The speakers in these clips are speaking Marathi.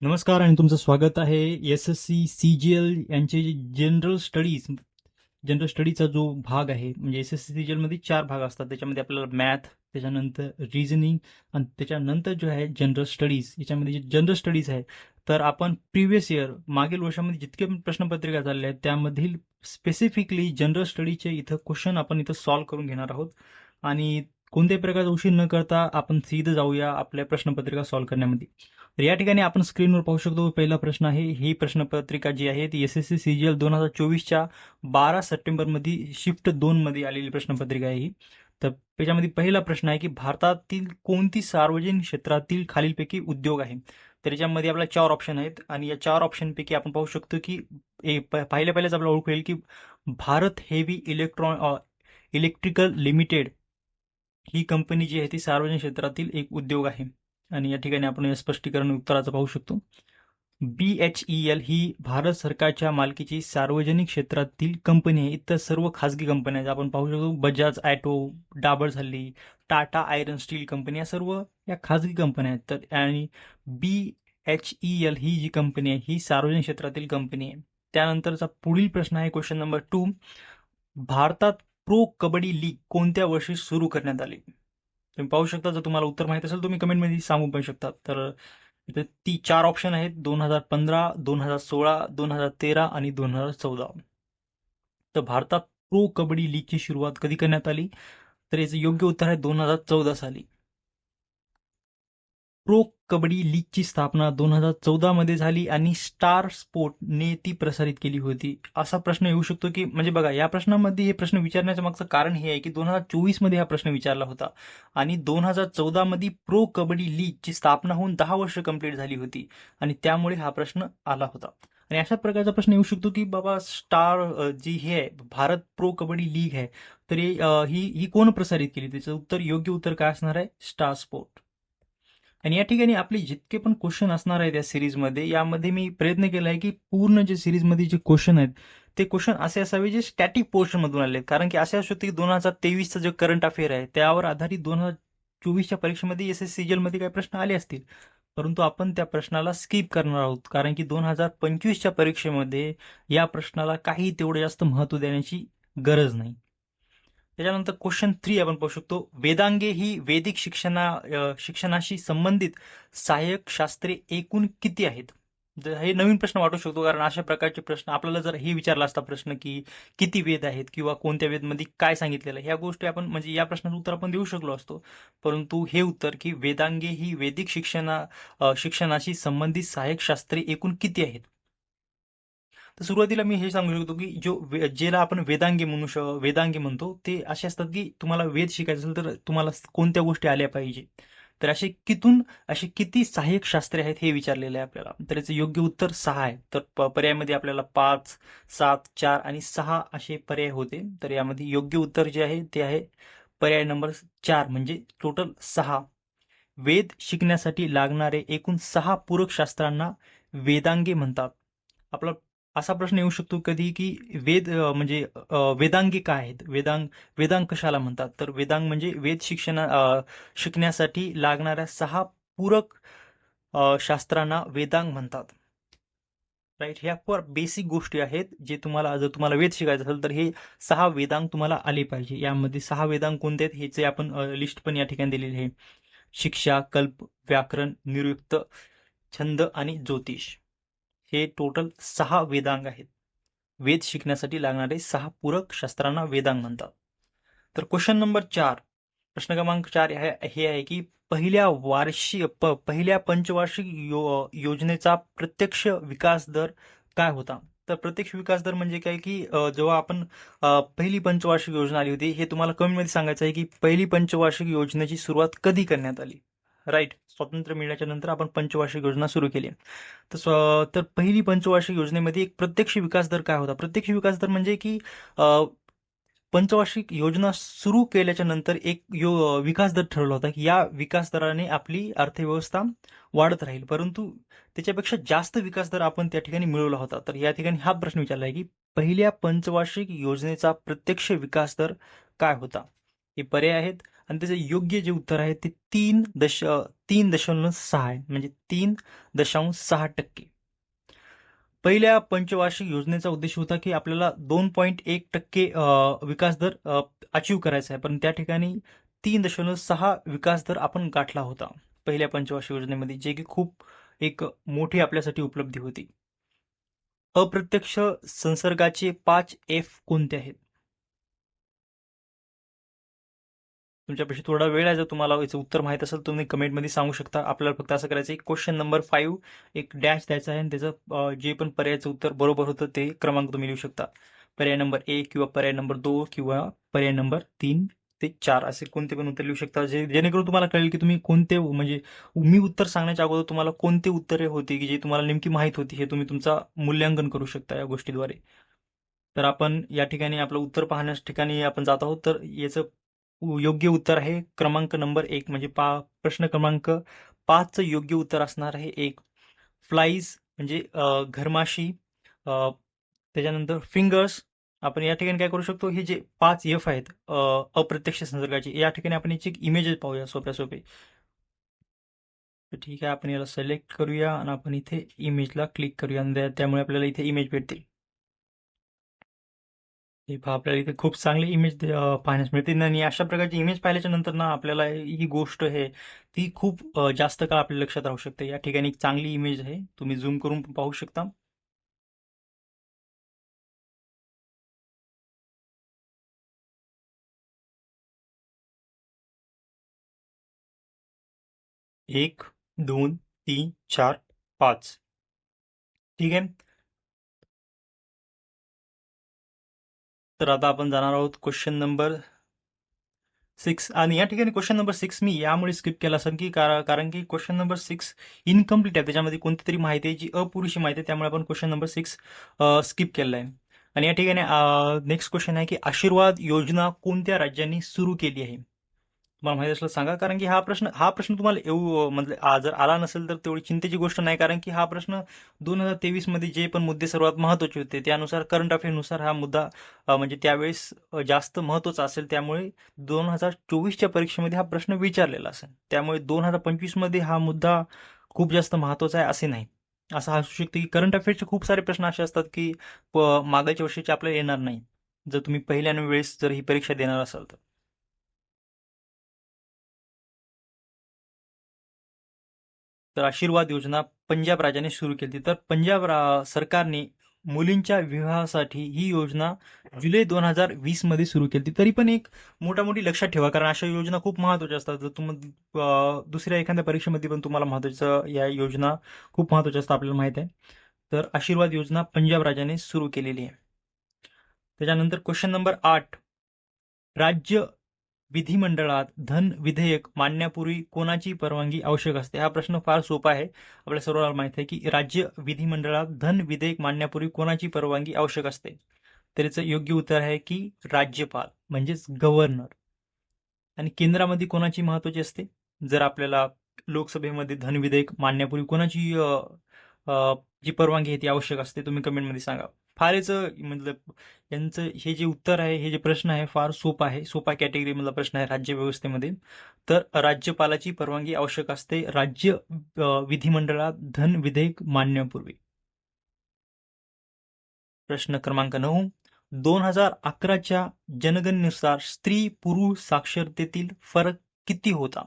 नमस्कार आणि तुमचं स्वागत आहे एस-एस-सी सी-जी-एल यांचे जनरल स्टडीचा जो भाग आहे. म्हणजे एस-एस-सी सी-जी-एलमध्ये 4 भाग असतात. त्याच्यामध्ये आपल्याला मॅथ, त्याच्यानंतर रिझनिंग आणि त्याच्यानंतर जो आहे जनरल स्टडीज. याच्यामध्ये जे जनरल स्टडीज आहे, तर आपण प्रिव्हियस इयर मागील वर्षामध्ये जितके पण प्रश्नपत्रिका झालेल्या आहेत त्यामधील स्पेसिफिकली जनरल स्टडीचे इथं क्वेश्चन आपण इथं सॉल्व्ह करून घेणार आहोत. आणि कोणत्याही प्रकारचा उशीर न करता आपण सीधं जाऊया आपल्या प्रश्नपत्रिका सॉल्व्ह करण्यामध्ये. तर या ठिकाणी आपण स्क्रीनवर पाहू शकतो पहिला प्रश्न आहे. ही प्रश्नपत्रिका जी आहे ती एस-एस-सी सी-जी-एल 2024च्या 12 सप्टेंबरमध्ये शिफ्ट 2 मध्ये आलेली प्रश्नपत्रिका आहे ही. तर त्याच्यामध्ये पहिला प्रश्न आहे की भारतातील कोणती सार्वजनिक क्षेत्रातील खालीलपैकी उद्योग आहे. तर याच्यामध्ये आपल्याला 4 ऑप्शन आहेत आणि या 4 ऑप्शनपैकी आपण पाहू शकतो की पहिल्या पहिल्याच आपल्याला ओळख होईल की भारत हेवी इलेक्ट्रिकल लिमिटेड ही कंपनी जी आहे ती सार्वजनिक क्षेत्रातील एक उद्योग आहे. आणि या ठिकाणी आपण हे स्पष्टीकरण उत्तराचं पाहू शकतो. BHEL ही भारत सरकारच्या मालकीची सार्वजनिक क्षेत्रातील कंपनी आहे. इतर सर्व खासगी कंपन्या आहेत. आपण पाहू शकतो बजाज ॲटो, डाबर झाली, टाटा आयर्न स्टील कंपनी या सर्व या खासगी कंपन्या आहेत. तर आणि BHEL ही जी कंपनी आहे ही सार्वजनिक क्षेत्रातील कंपनी आहे. त्यानंतरचा पुढील प्रश्न आहे क्वेश्चन नंबर 2. भारतात प्रो कबड्डी लीग कोणत्या वर्षी सुरू करण्यात आली. तुम्ही पाहू शकता. जर तुम्हाला उत्तर माहित असेल तुम्ही कमेंटमध्ये सांगू पण शकता. तर इथे ती 4 ऑप्शन आहेत 2015, 2016, 2013 आणि 2014. तर भारतात प्रो कबड्डी लीगची सुरुवात कधी करण्यात आली. तर याचं योग्य उत्तर आहे 2014 साली. प्रो कबड्डी लीगची स्थापना 2014 मध्ये झाली आणि स्टार स्पोर्टने ती प्रसारित केली होती. असा प्रश्न येऊ शकतो की म्हणजे बघा या प्रश्नामध्ये हे प्रश्न विचारण्याचं मागचं कारण हे आहे की 2024 मध्ये हा प्रश्न विचारला होता आणि 2014 मध्ये प्रो कबड्डी लीगची स्थापना होऊन 10 वर्ष कंप्लीट झाली होती आणि त्यामुळे हा प्रश्न आला होता. आणि अशा प्रकारचा प्रश्न येऊ शकतो की बाबा स्टार जी हे आहे भारत प्रो कबड्डी लीग आहे तर ही ही कोण प्रसारित केली. त्याचं उत्तर योग्य उत्तर काय असणार आहे स्टार स्पोर्ट. आणि या ठिकाणी आपले जितके पण क्वेश्चन असणार आहेत या सिरीजमध्ये यामध्ये मी प्रयत्न केला आहे की पूर्ण जे सिरीजमध्ये जे क्वेश्चन आहेत ते क्वेश्चन असे असावे जे स्टॅटिक पोर्शन मधून आले. कारण की असे असू शकते की 2023चं जे करंट अफेअर आहे त्यावर आधारित 2024च्या परीक्षेमध्ये एस-एस-सी मध्ये काही प्रश्न आले असतील. परंतु आपण त्या प्रश्नाला स्किप करणार आहोत कारण की 2025च्या परीक्षेमध्ये या प्रश्नाला काही तेवढं जास्त महत्त्व देण्याची गरज नाही. त्याच्यानंतर क्वेश्चन 3 आपण पाहू शकतो. वेदांगे ही वैदिक शिक्षणाशी संबंधित सहाय्यक शास्त्रे एकूण किती आहेत. हे नवीन प्रश्न वाटू शकतो कारण अशा प्रकारचे प्रश्न आपल्याला जर हे विचारला असता प्रश्न की किती वेद आहेत किंवा कोणत्या वेदमध्ये काय सांगितलेलं आहे ह्या गोष्टी आपण म्हणजे या प्रश्नाचं उत्तर आपण देऊ शकलो असतो. परंतु हे उत्तर की वेदांगे ही वैदिक शिक्षणाशी संबंधित सहाय्यक शास्त्रे एकूण किती आहेत. तर सुरुवातीला मी हे सांगू शकतो की ज्याला आपण वेदांगी म्हणतो ते असे असतात की तुम्हाला वेद शिकायचं असेल तर तुम्हाला कोणत्या गोष्टी आल्या पाहिजे. तर असे किती सहाय्यक शास्त्रे आहेत हे विचारलेलं आहे आपल्याला. तर याचं योग्य उत्तर 6 आहे. तर पर्यायामध्ये आपल्याला 5, 7, 4 आणि 6 असे पर्याय होते. तर यामध्ये योग्य उत्तर जे आहे ते आहे पर्याय नंबर 4 म्हणजे टोटल 6. वेद शिकण्यासाठी लागणारे एकूण 6 पूरक शास्त्रांना वेदांगे म्हणतात. आपला असा प्रश्न येऊ शकतो कधी की वेदांगे काय आहेत. वेदांग कशाला म्हणतात. तर वेदांग म्हणजे शिकण्यासाठी लागणाऱ्या 6 पूरक शास्त्रांना वेदांग म्हणतात. राईट. ह्या फार बेसिक गोष्टी आहेत जे जर तुम्हाला वेद शिकायचं असेल तर हे 6 वेदांग तुम्हाला आले पाहिजे. यामध्ये 6 वेदांग कोणते आहेत ह्याचे आपण लिस्ट पण या ठिकाणी दिलेली आहे. शिक्षा, कल्प, व्याकरण, निरुक्त, छंद आणि ज्योतिष. हे टोटल 6 वेदांग आहेत. वेद शिकण्यासाठी लागणारे 6 पूरक शास्त्रांना वेदांग म्हणतात. तर क्वेश्चन नंबर 4 प्रश्न क्रमांक 4 हे आहे की पहिल्या पंचवार्षिक योजनेचा प्रत्यक्ष विकास दर काय होता. तर प्रत्यक्ष विकास दर म्हणजे काय की जेव्हा आपण पहिली पंचवार्षिक योजना आली होती हे तुम्हाला कमेंटमध्ये सांगायचं आहे की पहिली पंचवार्षिक योजनेची सुरुवात कधी करण्यात आली. राईट. स्वातंत्र्य मिळाल्याच्या नंतर आपण पंचवार्षिक योजना सुरू केली. तर पहिली पंचवार्षिक योजनेमध्ये एक प्रत्यक्ष विकास दर काय होता. प्रत्यक्ष विकास दर म्हणजे की पंचवार्षिक योजना सुरू केल्याच्या नंतर एक विकास दर ठरवला होता की या विकास दराने आपली अर्थव्यवस्था वाढत राहील. परंतु त्याच्यापेक्षा जास्त विकास दर आपण त्या ठिकाणी मिळवला होता. तर या ठिकाणी हा प्रश्न विचारला आहे की पहिल्या पंचवार्षिक योजनेचा प्रत्यक्ष विकास दर काय होता. हे पर्याय आहेत आणि त्याचं योग्य जे उत्तर आहे ते 3.6 आहे, म्हणजे 3.6%. पहिल्या पंचवार्षिक योजनेचा उद्देश होता की आपल्याला 2.1% विकास दर अचीव करायचा आहे, पण त्या ठिकाणी 3.6 विकास दर आपण गाठला होता पहिल्या पंचवार्षिक योजनेमध्ये, जे की खूप एक मोठी आपल्यासाठी उपलब्धी होती. अप्रत्यक्ष संसर्गाचे 5 F कोणते आहेत? तुमच्यापाशी थोडा वेळ आहे, जर तुम्हाला याचं उत्तर माहित असेल तुम्ही कमेंटमध्ये सांगू शकता. आपल्याला फक्त असं करायचं आहे, क्वेश्चन नंबर 5 एक डॅश द्यायचा आहे आणि त्याचं जे पण पर्यायाचं उत्तर बरोबर होतं ते क्रमांक तुम्ही लिहू शकता. पर्याय नंबर 1 किंवा पर्याय नंबर 2 किंवा पर्याय नंबर 3 ते 4 असे कोणते पण उत्तर लिहू शकता, जेणेकरून तुम्हाला कळेल की तुम्ही कोणते, म्हणजे मी उत्तर सांगण्याच्या अगोदर तुम्हाला कोणते उत्तरे होती की जे तुम्हाला नेमकी माहित होती, हे तुम्ही तुमचा मूल्यांकन करू शकता या गोष्टीद्वारे. तर आपण या ठिकाणी आपलं उत्तर पाहण्याच्या ठिकाणी आपण जात आहोत. तर याचं योग्य उत्तर आहे क्रमांक नंबर 1, म्हणजे प्रश्न क्रमांक 5चं योग्य उत्तर असणार आहे 1. फ्लाईज म्हणजे घरमाशी. त्याच्यानंतर फिंगर्स. आपण या ठिकाणी काय करू शकतो, हे जे 5 F आहेत अप्रत्यक्ष संसर्गाचे, या ठिकाणी आपण याची इमेजेस पाहूया सोप्या सोपे. तर ठीक आहे, आपण याला सिलेक्ट करूया आणि आपण इथे इमेजला क्लिक करूया आणि त्यामुळे आपल्याला इथे इमेज भेटतील. हे पहा, आपल्याला इथे खूप चांगले इमेज पाहण्यास मिळतील आणि अशा प्रकारची इमेज पाहिल्याच्या नंतर ना आपल्याला ही गोष्ट आहे ती खूप जास्त काळ आपल्या लक्षात राहू शकते. या ठिकाणी एक चांगली इमेज आहे, तुम्ही झूम करून पाहू शकता. एक, 2, 3, 4, 5. ठीक आहे. तर आता आपण जाणार आहोत क्वेश्चन नंबर 6. आणि या ठिकाणी क्वेश्चन नंबर 6 मी यामुळे स्किप केला असेल की कारण की क्वेश्चन नंबर 6 इनकम्प्लीट आहे, त्याच्यामध्ये कोणती तरी माहिती आहे जी अपुरेशी माहिती आहे, त्यामुळे आपण क्वेश्चन नंबर 6 स्किप केलेला आहे. आणि या ठिकाणी नेक्स्ट क्वेश्चन आहे की आशीर्वाद योजना कोणत्या राज्यांनी सुरू केली आहे? तुम्हाला माहिती असलं सांगा, कारण की हा प्रश्न तुम्हाला म्हणजे जर आला नसेल तर तेवढी चिंतेची गोष्ट नाही, कारण की हा प्रश्न 2023 मध्ये जे पण मुद्दे सर्वात महत्वाचे होते त्यानुसार करंट अफेअरनुसार हा मुद्दा म्हणजे त्यावेळेस जास्त महत्वाचा असेल, त्यामुळे 2024च्या परीक्षेमध्ये हा प्रश्न विचारलेला असेल. त्यामुळे 2025 मध्ये हा मुद्दा खूप जास्त महत्वाचा आहे असे नाही. असं असू शकते की करंट अफेअर्सचे खूप सारे प्रश्न असे असतात की मागच्या वर्षीचे आपल्याला येणार नाही, जर तुम्ही पहिल्या वेळेस जर ही परीक्षा देणार असाल तर. तर आशीर्वाद योजना पंजाब राज्याने सुरू केली. तर पंजाब सरकारने मुलींच्या विवाहासाठी ही योजना जुलै 2020 मध्ये सुरू केली. तरी पण एक मोठी लक्षात ठेवा, कारण अशा योजना खूप महत्वाच्या असतात. जर दुसऱ्या एखाद्या परीक्षेमध्ये पण तुम्हाला महत्वाचं, या योजना खूप महत्वाच्या असतात आपल्याला माहित आहे. तर आशीर्वाद योजना पंजाब राज्याने सुरू केलेली आहे. त्याच्यानंतर क्वेश्चन नंबर 8. राज्य विधिमंडळात धन विधेयक मांडण्यापूर्वी कोणाची परवानगी आवश्यक असते? हा प्रश्न फार सोपा आहे. आपल्या सर्वांना माहित आहे की राज्य विधिमंडळात धन विधेयक मांडण्यापूर्वी कोणाची परवानगी आवश्यक असते? तर याचं योग्य उत्तर आहे की राज्यपाल, म्हणजेच गव्हर्नर. आणि केंद्रामध्ये कोणाची महत्वाची असते? जर आपल्याला लोकसभेमध्ये धन विधेयक मांडण्यापूर्वी कोणाची जी परवानगी आहे ती आवश्यक असते, तुम्ही कमेंटमध्ये सांगा. फार याचं मतलब यांचं हे जे उत्तर आहे, हे जे प्रश्न आहे फार सोपा आहे, सोपा कॅटेगरीमधला प्रश्न आहे राज्य व्यवस्थेमध्ये. तर राज्यपालाची परवानगी आवश्यक असते राज्य विधिमंडळात धन विधेयक मांडण्यापूर्वी. प्रश्न क्रमांक 9. 2011च्या जनगणनेनुसार स्त्री पुरुष साक्षरतेतील फरक किती होता?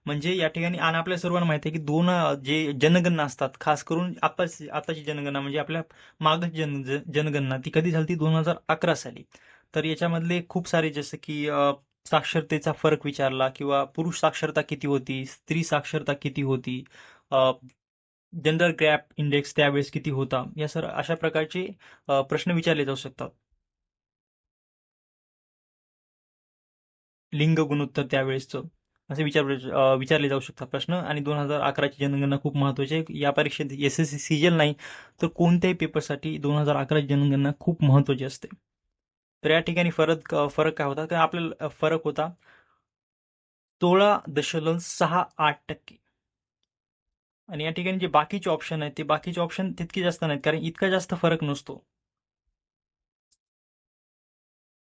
म्हणजे या ठिकाणी, आणि आपल्या सर्वांना माहिती आहे की दोन जे जनगणना असतात, खास करून आताची जनगणना म्हणजे आपल्या मागच जनगणना ती कधी झाली? 2011 साली. तर याच्यामधले खूप सारे, जसं की साक्षरतेचा फरक विचारला, किंवा पुरुष साक्षरता किती होती, स्त्री साक्षरता किती होती, जनरल गॅप इंडेक्स त्यावेळेस किती होता, या अशा प्रकारचे प्रश्न विचारले जाऊ शकतात. लिंग गुणोत्तर त्यावेळेसचं असे विचारले जाऊ शकतात प्रश्न. आणि 2011ची जनगणना खूप महत्वाची आहे. या परीक्षेत एसएससी सीजल नाही तर कोणत्याही पेपरसाठी 2011ची जनगणना खूप महत्वाची असते. तर या ठिकाणी फरक काय होता? तर आपल्याला फरक होता 16.68%. आणि या ठिकाणी जे बाकीचे ऑप्शन आहेत ते बाकीचे ऑप्शन तितके जास्त नाहीत, कारण इतका जास्त फरक नसतो.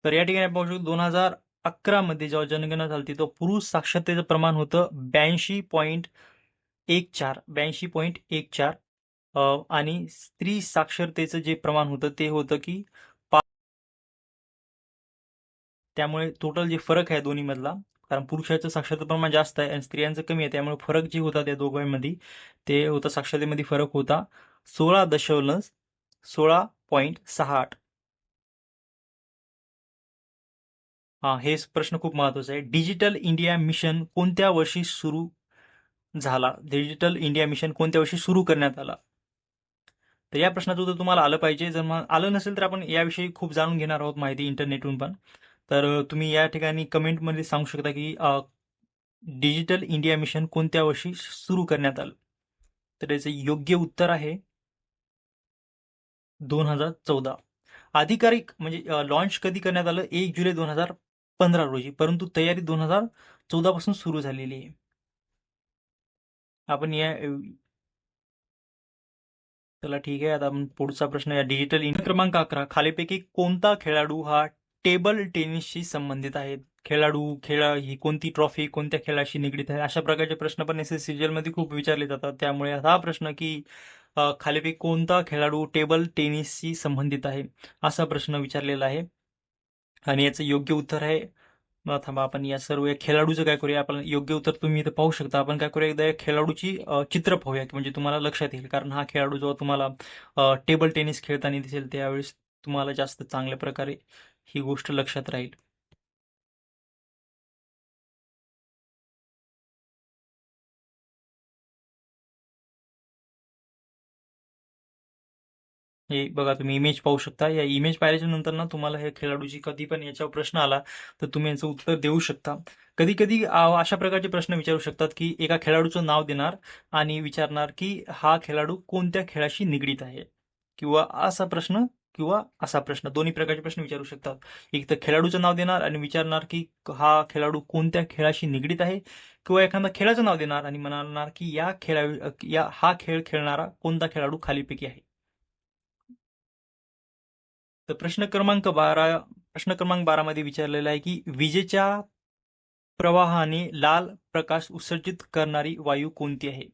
तर या ठिकाणी पाहू शकतो 2011 मध्ये जेव्हा जनगणना झाली तो पुरुष साक्षरतेचं प्रमाण होतं 82.14, 82.14. आणि स्त्री साक्षरतेचं जे प्रमाण होतं ते होतं की त्यामुळे टोटल जे फरक आहे दोन्ही मधला, कारण पुरुषाचं साक्षरता प्रमाण जास्त आहे आणि स्त्रियांचं कमी आहे, त्यामुळे फरक जे होता त्या दोघांमध्ये ते होता, साक्षरतेमध्ये फरक होता 16.68. हा, हे प्रश्न खूप महत्वाचा आहे. डिजिटल इंडिया मिशन कोणत्या वर्षी सुरू झाला? डिजिटल इंडिया मिशन कोणत्या वर्षी सुरू करण्यात आला? तर या प्रश्नाचं उत्तर तुम्हाला आलं पाहिजे. जर मग आलं नसेल तर आपण याविषयी खूप जाणून घेणार आहोत माहिती इंटरनेटवरून पण. तर तुम्ही या ठिकाणी कमेंटमध्ये सांगू शकता की डिजिटल इंडिया मिशन कोणत्या वर्षी सुरू करण्यात आलं? तर याचं योग्य उत्तर आहे 2014. अधिकारिक म्हणजे लॉन्च कधी करण्यात आलं? 1 जुलै 2015 रोजी, परंतु तयारी 2014 पासून सुरू झालेली आहे. आपण या चला ठीक आहे, आता आपण पुढचा प्रश्न या डिजिटल इंडिया क्रमांक 11 खालीपैकी कोणता खेळाडू हा टेबल टेनिसशी संबंधित आहे? खेळाडू, ही कोणती ट्रॉफी कोणत्या खेळाशी निगडीत आहे, अशा प्रकारचे प्रश्न पण एस एस सीजीएल मध्ये खूप विचारले जातात. त्यामुळे हा प्रश्न की खालीपैकी कोणता खेळाडू टेबल टेनिसशी संबंधित आहे, असा प्रश्न विचारलेला आहे. आणि याचं योग्य उत्तर आहे, थांबा, आपण या सर्व या खेळाडूचं काय करूया, आपण योग्य उत्तर तुम्ही इथं पाहू शकता. आपण काय करूया, एकदा या खेळाडूची चित्र पाहूया, म्हणजे तुम्हाला लक्षात येईल. कारण हा खेळाडू जेव्हा तुम्हाला टेबल टेनिस खेळताना दिसेल त्यावेळेस तुम्हाला जास्त चांगल्या प्रकारे ही गोष्ट लक्षात राहील. हे बघा, तुम्ही इमेज पाहू शकता. या इमेज पाहिल्याच्या नंतर ना तुम्हाला हे खेळाडूची कधी पण याच्यावर प्रश्न आला तर तुम्ही याचं उत्तर देऊ शकता. कधी कधी अशा प्रकारचे प्रश्न विचारू शकतात की एका खेळाडूचं नाव देणार आणि विचारणार की हा खेळाडू कोणत्या खेळाशी निगडीत आहे, किंवा असा प्रश्न किंवा असा प्रश्न, दोन्ही प्रकारचे प्रश्न विचारू शकतात. एक तर खेळाडूचं नाव देणार आणि विचारणार की हा खेळाडू कोणत्या खेळाशी निगडीत आहे, किंवा एखादा खेळाचं नाव देणार आणि म्हणाणार की हा खेळ खेळणारा कोणता खेळाडू खालीपैकी आहे. तर प्रश्न क्रमांक 12 मध्ये विचारलेला आहे की विजेच्या प्रवाहाने लाल प्रकाश उत्सर्जित करणारी वायू कोणती आहे?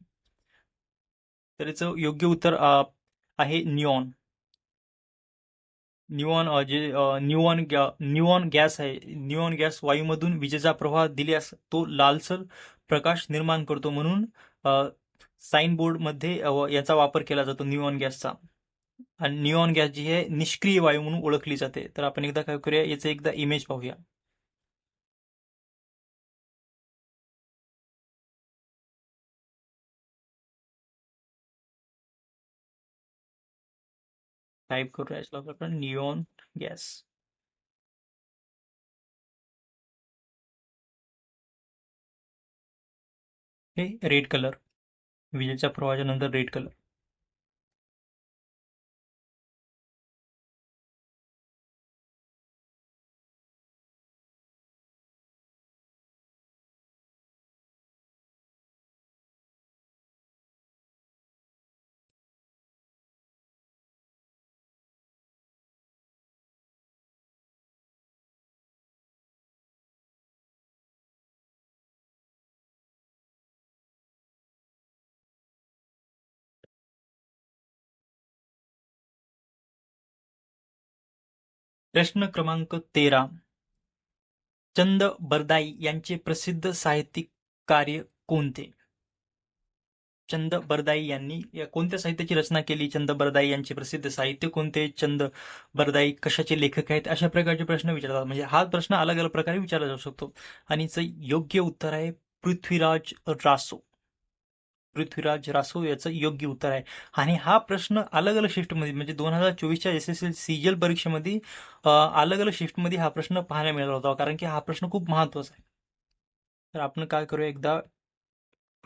तर याचं योग्य उत्तर आहे निऑन. निऑन जे निऑन गॅस आहे, निऑन गॅस वायूमधून विजेचा प्रवाह दिल्यास तो लालसर प्रकाश निर्माण करतो, म्हणून साइन बोर्ड मध्ये याचा वापर केला जातो निऑन गॅसचा. आणि निऑन गॅस जी आहे निष्क्रिय वायू म्हणून ओळखली जाते. तर आपण एकदा काय करूया, याचं एकदा इमेज पाहूया. टाइप करूया याच्याला आपण निऑन गॅस. हे रेड कलर, विजेच्या प्रवाहाच्या नंतर रेड कलर. प्रश्न क्रमांक 13. चंद बरदाई यांचे प्रसिद्ध साहित्यिक कार्य कोणते? चंद बरदाई यांनी कोणत्या साहित्याची रचना केली? चंद बरदाई यांचे प्रसिद्ध साहित्य कोणते? चंद बरदाई कशाचे लेखक आहेत? अशा प्रकारचे प्रश्न विचारतात. म्हणजे हा प्रश्न अलग अलग प्रकारे विचारला जाऊ शकतो. आणि योग्य उत्तर आहे पृथ्वीराज रासो. पृथ्वीराज रासो याचं योग्य उत्तर आहे. आणि हा प्रश्न अलग अलग शिफ्टमध्ये, म्हणजे 2024च्या एसएससी सीजीएल परीक्षेमध्ये अलग अलग शिफ्टमध्ये हा प्रश्न पाहायला मिळाला होता, कारण की हा प्रश्न खूप महत्वाचा आहे. तर आपण काय करूया, एकदा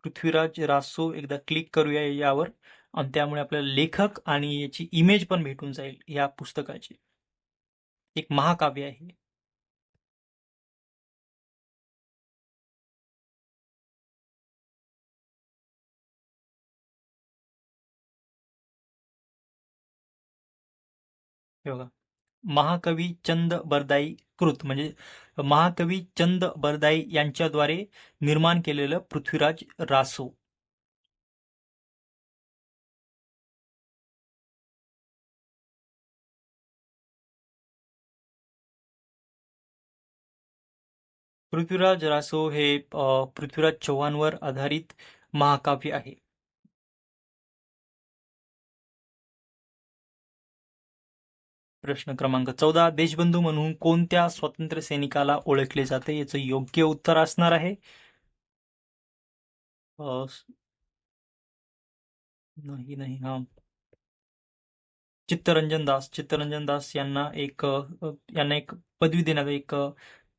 पृथ्वीराज रासो एकदा क्लिक करूया यावर, आणि त्यामुळे आपल्याला लेखक आणि याची इमेज पण भेटून जाईल या पुस्तकाची. एक महाकाव्य आहे. हे बघा, महाकवी चंद बरदाई कृत म्हणजे महाकवी चंद बरदाई यांच्याद्वारे निर्माण केलेलं पृथ्वीराज रासो. पृथ्वीराज रासो हे पृथ्वीराज चव्हाणवर आधारित महाकाव्य आहे. प्रश्न क्रमांक 14. देशबंधू म्हणून कोणत्या स्वातंत्र्य सैनिकाला ओळखले जाते? याचं योग्य उत्तर असणार आहे अ, नाही नाही हा चित्तरंजन दास. चित्तरंजन दास यांना एक पदवी देण्यात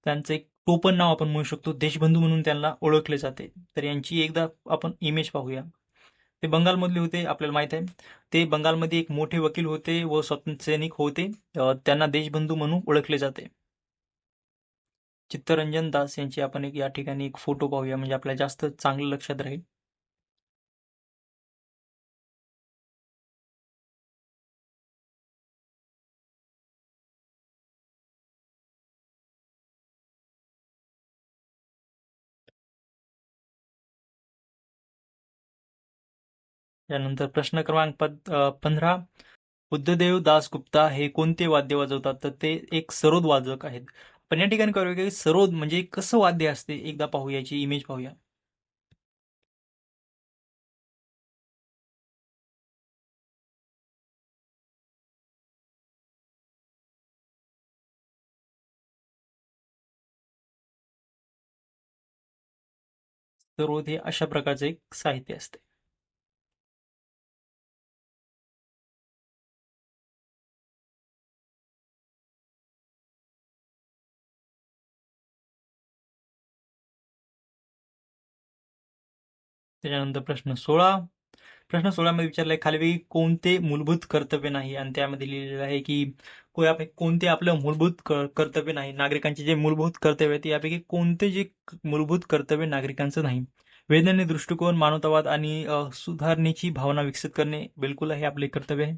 त्यांचं एक टोपण नाव आपण म्हणू शकतो. देशबंधू म्हणून त्यांना ओळखले जाते. तर यांची एकदा आपण इमेज पाहूया. ते बंगालमधले होते, आपल्याला माहित आहे. ते बंगालमध्ये एक मोठे वकील होते व स्वातंत्र्य सैनिक होते. त्यांना देशबंधू म्हणून ओळखले जाते. चित्तरंजन दास यांची आपण या ठिकाणी एक फोटो पाहूया, म्हणजे आपल्याला जास्त चांगलं लक्षात राहील. त्यानंतर प्रश्न क्रमांक 15. बुद्धदेव दासगुप्ता हे कोणते वाद्य वाजवतात? तर ते एक सरोद वादक आहेत. पण या ठिकाणी करूया की सरोद म्हणजे कसं वाद्य असते, एकदा पाहूया, याची इमेज पाहूया. सरोद हे अशा प्रकारचे एक साहित्य असते. त्याच्यानंतर प्रश्न 16 मध्ये विचारलाय खालीपैकी कोणते मूलभूत कर्तव्य नाही, आणि त्यामध्ये लिहिलेलं आहे की कोणते आपलं मूलभूत कर्तव्य नाही, नागरिकांचे जे मूलभूत कर्तव्य आहेत यापैकी कोणते जे मूलभूत कर्तव्य नागरिकांचं नाही. वैज्ञानिक दृष्टिकोन, मानवतावाद आणि सुधारणेची भावना विकसित करणे बिलकुल हे आपले कर्तव्य आहे.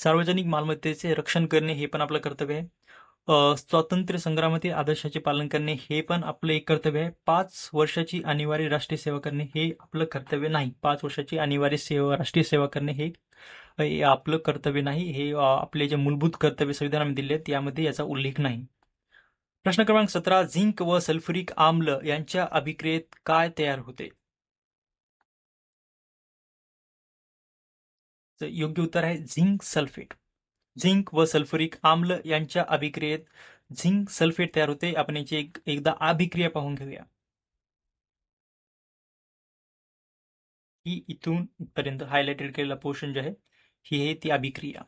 सार्वजनिक मालमत्तेचे रक्षण करणे हे पण आपलं कर्तव्य आहे. स्वातंत्र्य संग्रामातील आदर्शाचे पालन करणे हे पण आपलं एक कर्तव्य आहे. 5 वर्षाची अनिवार्य राष्ट्रीय सेवा करणे हे आपलं कर्तव्य नाही. 5 वर्षाची अनिवार्य राष्ट्रीय सेवा करणे हे आपलं कर्तव्य नाही. हे आपले जे मूलभूत कर्तव्य संविधानामध्ये दिले आहेत यामध्ये याचा उल्लेख नाही. प्रश्न क्रमांक 17. झिंक व सल्फ्युरिक आम्ल यांच्या अभिक्रियेत काय तयार होते? तर योग्य उत्तर आहे झिंक सल्फेट. झिंक व सल्फ्युरिक आम्ल यांच्या अभिक्रियेत झिंक सल्फेट तयार होते. आपण याची एकदा अभिक्रिया पाहून घेऊया. ही इथून इथपर्यंत हायलाइटेड केलेला पोर्शन जे आहे ही आहे ती अभिक्रिया.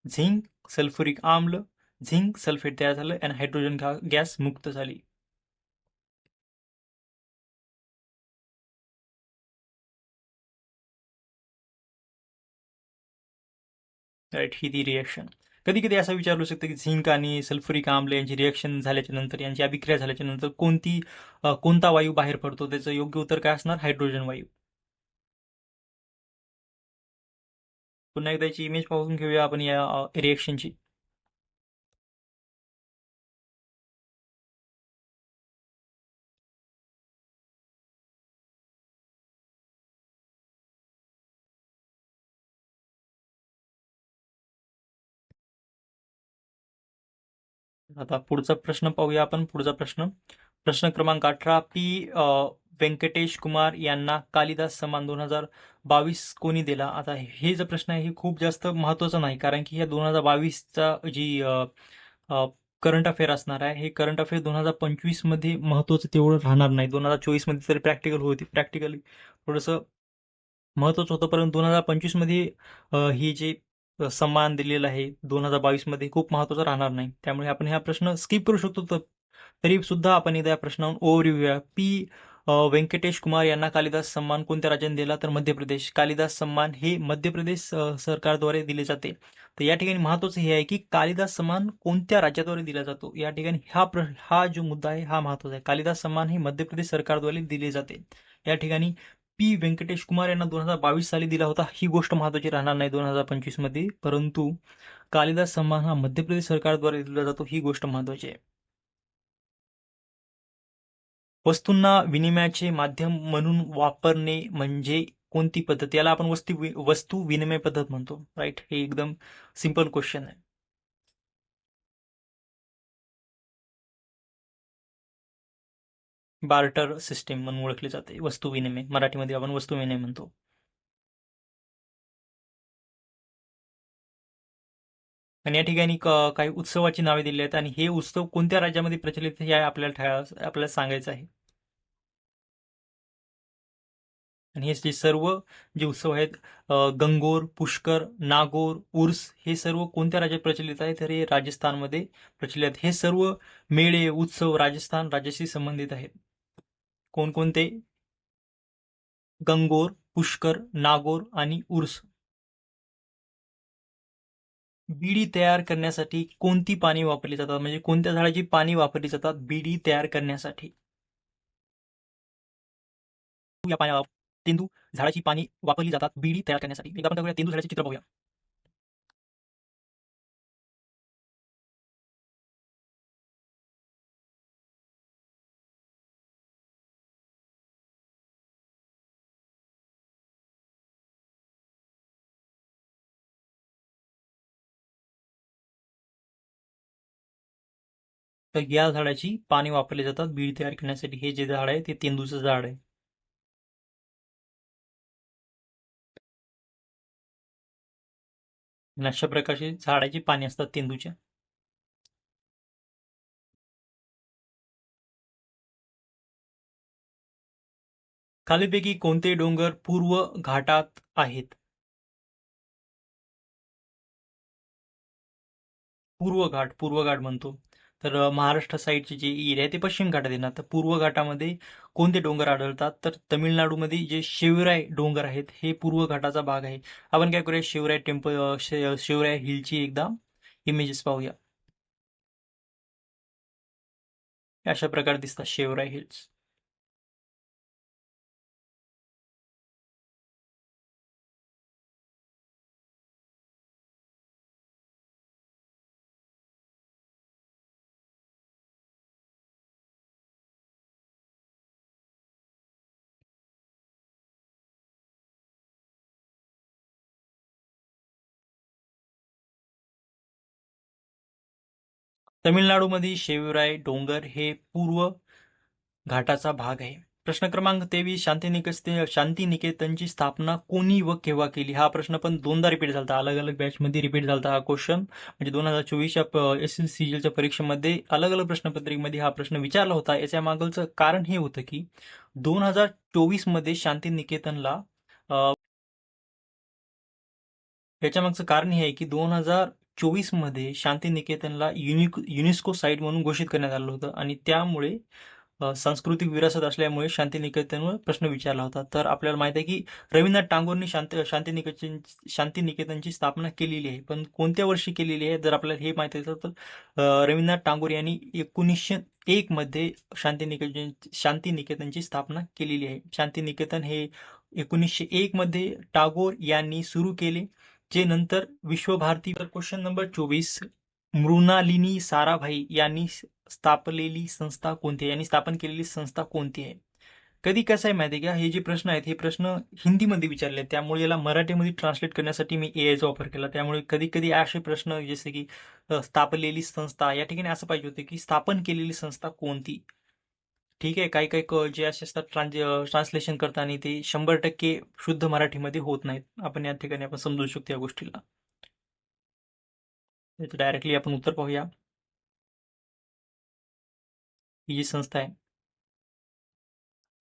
झिंक सल्फ्युरिक आम्ल, झिंक सल्फेट तयार झालं आणि हायड्रोजन गॅस मुक्त झाली. राईट, ही ती रिएक्शन. कधी कधी असं विचारलं शकतं की झिंक आणि सल्फ्युरिक आम्ल यांची रिएक्शन झाल्याच्या नंतर, यांची अभिक्रिया झाल्याच्या नंतर कोणता वायू बाहेर पडतो? त्याचं योग्य उत्तर काय असणार? हायड्रोजन वायू. पुन्हा एकदा याची इमेज पाहून घेऊया आपण या रिएक्शनची. आता पुढचा प्रश्न पाहूया आपण. पुढचा प्रश्न क्रमांक 18. व्यंकटेश कुमार यांना कालिदास सन्मान 2022 कोणी दिला? आता हे जो प्रश्न आहे हे खूप जास्त महत्वाचा नाही, कारण की या 2022चा जी करंट अफेअर असणार आहे, हे करंट अफेअर 2025 मध्ये महत्वाचं तेवढं राहणार नाही. 2024 मध्ये तरी प्रॅक्टिकली थोडंसं महत्वाचं होतं, परंतु 2025 मध्ये ही जे सन्मान दिलेला आहे 2022 मध्ये खूप महत्वाचा राहणार नाही. त्यामुळे आपण हा प्रश्न स्किप करू शकतो. तरी सुद्धा आपण एकदा या प्रश्नावर ओव्हरव्ह्यू घेऊया. व्यंकटेश कुमार यांना कालिदास सन्मान कोणत्या राज्याने दिला? तर मध्य प्रदेश. कालिदास सन्मान हे मध्य प्रदेश सरकारद्वारे दिले जाते. तर या ठिकाणी महत्वाचं हे आहे की कालिदास सन्मान कोणत्या राज्याद्वारे दिला जातो. या ठिकाणी हा जो मुद्दा आहे हा महत्वाचा आहे. कालिदास सन्मान हे मध्य प्रदेश सरकारद्वारे दिले जाते. या ठिकाणी पी व्यंकटेश कुमार यांना 2022 साली दिला होता. ही गोष्ट महत्वाची राहणार नाही 2025 मध्ये, परंतु कालिदास सन्मान हा मध्य प्रदेश सरकारद्वारे दिला जातो, ही गोष्ट महत्वाची आहे. वस्तूंना विनिमयाचे माध्यम म्हणून वापरणे म्हणजे कोणती पद्धत? याला आपण वस्तू विनिमय पद्धत म्हणतो, राईट. हे एकदम सिंपल क्वेश्चन आहे. बार्टर सिस्टीम म्हणून ओळखली जाते वस्तू विनिमय, मराठीमध्ये आपण वस्तू विनिमय म्हणतो. आणि या ठिकाणी काही उत्सवाची नावे दिली आहेत आणि हे उत्सव कोणत्या राज्यामध्ये प्रचलित आहे हे आपल्याला सांगायचं आहे. आणि हे जे सर्व जे उत्सव आहेत, गंगोर, पुष्कर, नागोर, उर्स, हे सर्व कोणत्या राज्यात प्रचलित आहे? तर हे राजस्थानमध्ये प्रचलित आहेत. हे सर्व मेळे उत्सव राजस्थान राज्याशी संबंधित आहेत. कोणकोणते? गंगोर, पुष्कर, नागोर आणि उर्स. बीडी तयार करण्यासाठी कोणती पाने वापरली जातात? म्हणजे कोणत्या झाडाची पाने वापरली जातात बीडी तयार करण्यासाठी? या पाया तेंदू झाडाची पाने वापरली जातात बीडी तयार करण्यासाठी. एकदा आपण तेंदू झाडाचे चित्र पाहूया. तर या झाडाची पाने वापरली जातात बीडी तयार करण्यासाठी. हे जे झाड आहे ते तेंदूचं झाड आहे. आणि अशा प्रकारची झाडाची पाने असतात तेंदूच्या. खालीलपैकी कोणते डोंगर पूर्व घाटात आहेत? पूर्व घाट म्हणतो. तर महाराष्ट्र साईडचे जे एरिया आहे ते पश्चिम घाटात येणार. तर पूर्व घाटामध्ये कोणते डोंगर आढळतात? तर तामिळनाडूमध्ये जे शिवराय डोंगर आहेत हे पूर्व घाटाचा भाग आहे. आपण काय करूया, शिवराय टेम्पल, शिवराय हिलची एकदा इमेजेस पाहूया. अशा प्रकारे दिसतात शिवराय हिल्स. तामिळनाडूमध्ये शिवराय डोंगर हे पूर्व घाटाचा भाग आहे. प्रश्न क्रमांक 23. शांतिनिकेतनची स्थापना कोणी व केव्हा केली? हा प्रश्न पण दोनदा रिपीट झाला, अलग अलग बॅच मध्ये रिपीट झाला हा क्वेश्चन. म्हणजे 2024च्या SSCGLच्या परीक्षेमध्ये अलग अलग प्रश्नपत्रिकेमध्ये हा प्रश्न विचारला होता. याच्या मागचं कारण हे होतं की 2024 मध्ये शांतिनिकेतनला याच्या मागचं कारण हे आहे की 2024 मध्ये शांतिनिकेतनला युनेस्को साईट म्हणून घोषित करण्यात आलं होतं आणि त्यामुळे सांस्कृतिक विरासत असल्यामुळे शांतिनिकेतनवर प्रश्न विचारला होता. तर आपल्याला माहित आहे की रवींद्रनाथ टागोरनी शांतिनिकेतनची स्थापना केलेली आहे, पण कोणत्या वर्षी केलेली आहे जर आपल्याला हे माहिती असेल तर रवींद्रनाथ टागोर यांनी 1901 मध्ये शांतिनिकेतनची स्थापना केलेली आहे. शांतिनिकेतन हे 1901 मध्ये टागोर यांनी सुरू केले, जे नंतर विश्वभारती. Question number 24. मृणालिनी साराभाई यांनी स्थापलेली संस्था कोणती आहे? यांनी स्थापन केलेली संस्था कोणती आहे? कधी कसं आहे माहिती आहे का, हे जे प्रश्न आहेत हे प्रश्न हिंदीमध्ये विचारले, त्यामुळे याला मराठीमध्ये ट्रान्सलेट करण्यासाठी मी एआयचा वापर केला. त्यामुळे कधी कधी असे प्रश्न जसे की स्थापलेली संस्था, या ठिकाणी असं पाहिजे होते की स्थापन केलेली संस्था कोणती. ठीक आहे, काही काही जे असे असतात ट्रान्सलेशन करताना ते 100% शुद्ध मराठीमध्ये होत नाहीत. आपण या ठिकाणी आपण समजू शकतो या गोष्टीला. डायरेक्टली आपण उत्तर पाहूया. ही जी संस्था आहे,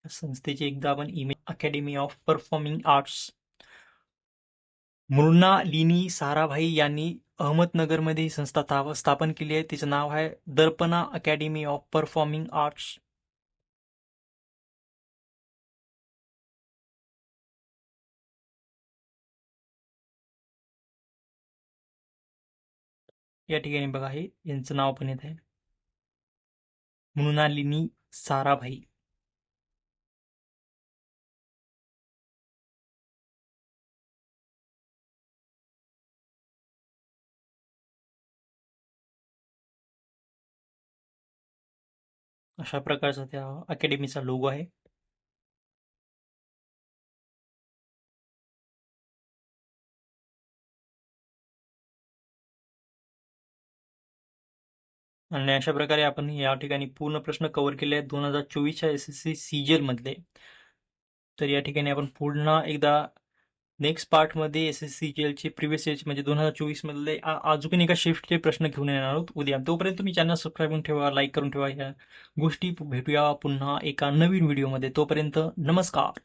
संस्थेची एकदा आपण image, academy of performing arts. Mrinalini Sarabhai यांनी अहमदनगरमध्ये ही संस्था स्थापन केली आहे. तिचं नाव आहे Darpana academy of performing arts. या ठिकाणी बघा, हे यांचं नाव पण येत आहे, मृणालिनी साराभाई. अशा प्रकारचा त्या अकॅडमीचा लोगो आहे. आणि अशा प्रकारे आपण या ठिकाणी पूर्ण प्रश्न कव्हर केले आहेत 2024च्या SSC सीजीएल मधले. तर या ठिकाणी आपण पुन्हा एकदा नेक्स्ट पार्टमध्ये SSC चे प्रिव्हियस इयरचे म्हणजे 2024 मधले अजून एका शिफ्टचे प्रश्न घेऊन येणार आहोत उद्या. तोपर्यंत तुम्ही चॅनल सबस्क्राईब करून ठेवा, लाईक करून ठेवा. या गोष्टी भेटूया पुन्हा एका नवीन व्हिडिओमध्ये. तोपर्यंत नमस्कार.